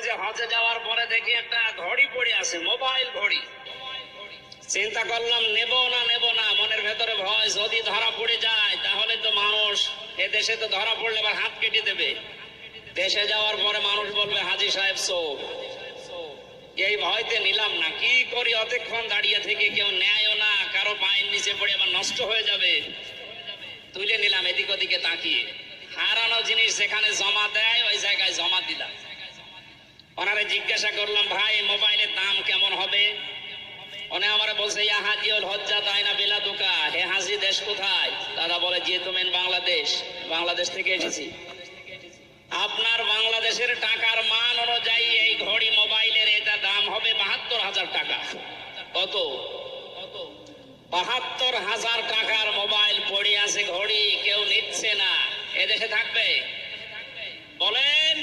যে হজে যাওয়ার পরে দেখি একটা ঘড়ি পড়ে আছে, মোবাইল ঘড়ি। চিন্তা করলাম নেব না, মনের ভেতরে ভয়, যদি ধরা পড়ে যায় তাহলে তো মানুষ, এ দেশে তো ধরা পড়লে আবার হাত কেটে দেবে। দেশে যাওয়ার পরে মানুষ বলবে হাজী সাহেব চোর। এই ভয়তে নিলাম না। কি করি, অতক্ষণ দাঁড়িয়ে থেকে কেউ নেয়ও না, কারো পায়ের নিচে পড়ে আবার নষ্ট হয়ে যাবে। তুলে নিলাম এদিক ওদিকে তাকিয়ে। হারানো জিনিস যেখানে জমা দেয় ওই জায়গায় জমা দিলাম। ওনারে জিজ্ঞাসা করলাম, ভাই মোবাইলের দাম কেমন হবে? উনি আমারে বলছে, ইয়া হাজিউল হজ্জা তাইনা বেলাদুকা, হে হাজি দেশ কোথায়? দাদা বলে, জিতুমেন বাংলাদেশ, বাংলাদেশ থেকে এসেছি। আপনার বাংলাদেশের টাকার মান অনুযায়ী এই ঘড়ি মোবাইলের এটা দাম হবে ৭২,০০০ টাকা। কত? ৭২,০০০ টাকার মোবাইল পড়ে আছে, ঘড়ি কেউ নিচ্ছে না। এদেশে থাকবে? বলেন।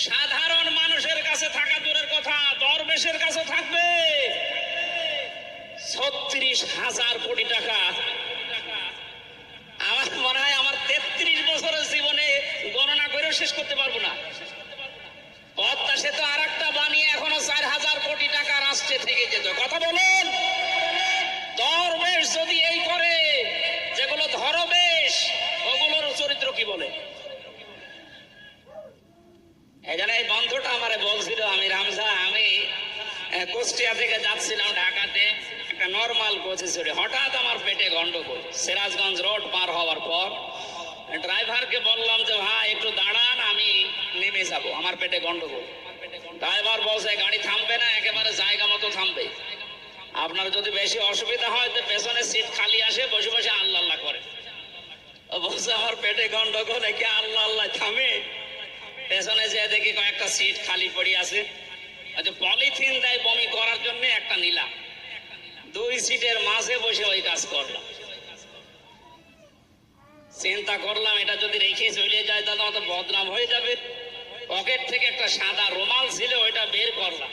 সাধারণ মানুষের কাছে থাকা দূরের কথা, দরবেশের কাছে থাকবে ৩৬,০০০ কোটি টাকা। আমার মনে হয় আমার ৩৩ বছরের জীবনে গণনা করে শেষ করতে পারবো না। পদ্মা সেতু আর একটা বানিয়ে এখনো ৪,০০০ কোটি টাকা রাষ্ট্রে থেকে যেত। কথা বলেন। দরবেশ যদি এই করে, যেগুলো ধরবেশ ওগুলোর চরিত্র কি বলে? এই বন্ধুটা আমারে বলছিল, আমি রামজা, আমি কুষ্টিয়া থেকে যাচ্ছিলাম ঢাকাতে একটা নরমাল কোচে চড়ে, হঠাৎ আমার পেটে গন্ডগোল। সিরাজগঞ্জ রোড পার হওয়ার পর ড্রাইভারকে বললাম যে ভাই একটু দাঁড়ান, আমি নেমে যাব, আমার পেটে গন্ডগোল। ড্রাইভার বলছে গাড়ি থামবে না, একেবারে জায়গা মতো থামবে। আপনার যদি বেশি অসুবিধা হয় তো পেছনে সিট খালি আসে, বসে বসে আল্লাহ আল্লাহ করে। বলছে আমার পেটে গন্ডগোল, একে আল্লাহ আল্লাহ থামে? পেছনে যে দেখি কয়েকটা সিট খালি পড়ে আছে, পলিথিন দেয় বমি করার জন্য, একটা নিলাম। 2 সিটের মাঝে বসে ওই কাজ করলাম। চিন্তা করলাম এটা যদি রেখে চলে যায় তাহলে আমাদের বদনাম হয়ে যাবে। পকেট থেকে একটা সাদা রুমাল ছিল, ওইটা বের করলাম,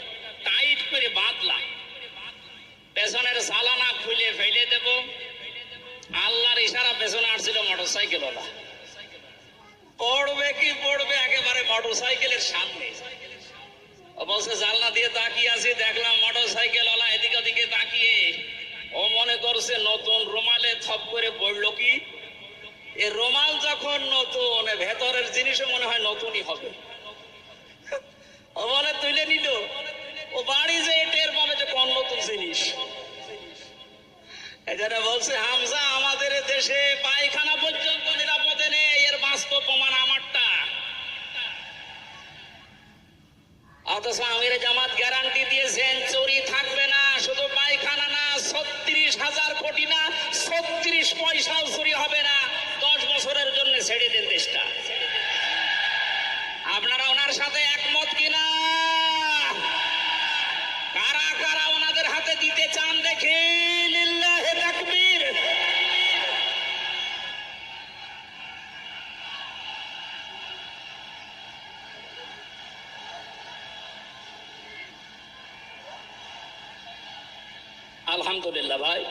টাইট করে বাঁধলাম। পেছনের সালানা খুলে ফেলে দেব, আল্লাহর ইশারা পেছনে আসছিল মোটরসাইকেল ওলা। পড়বে কি পড়বে একেবারে মোটরসাইকেলের সামনে। বলছে জানলা দিয়ে তাকিয়ে আছি, দেখলাম মোটরসাইকেল ওলা এদিকে ওদিকে তাকিয়ে। ও মনে করছে নতুন রুমালে থপ করে পড়লো কি। এই রুমাল যখন নতুন, ভেতরের জিনিসও মনে হয় নতুনই হবে। ও বলে তুলে নিল, ও বাড়ি যে টের পাবে যে কোন নতুন জিনিস। এখানে বলছে হামজা, আমাদের দেশে পায়খানা পর্যন্ত নিরাপদে নেই, এর বাস্তব প্রমাণ আমারটা। অথচ আমির জামাত গ্যারান্টি দিয়েছেন চুরি থাকবে না, শুধু পায়খানা না, ৩৬,০০০ কোটি না, ৩৬ পয়সাও চুরি হবে না। 10 বছরের জন্য ছেড়ে দেন দেশটা। আপনারা ওনার সাথে একমত কিনা? কারা কারা ওনাদের হাতে দিতে চান দেখি? লিল্লাহে তাকবীর। আলহামদুলিল্লাহ ভাই।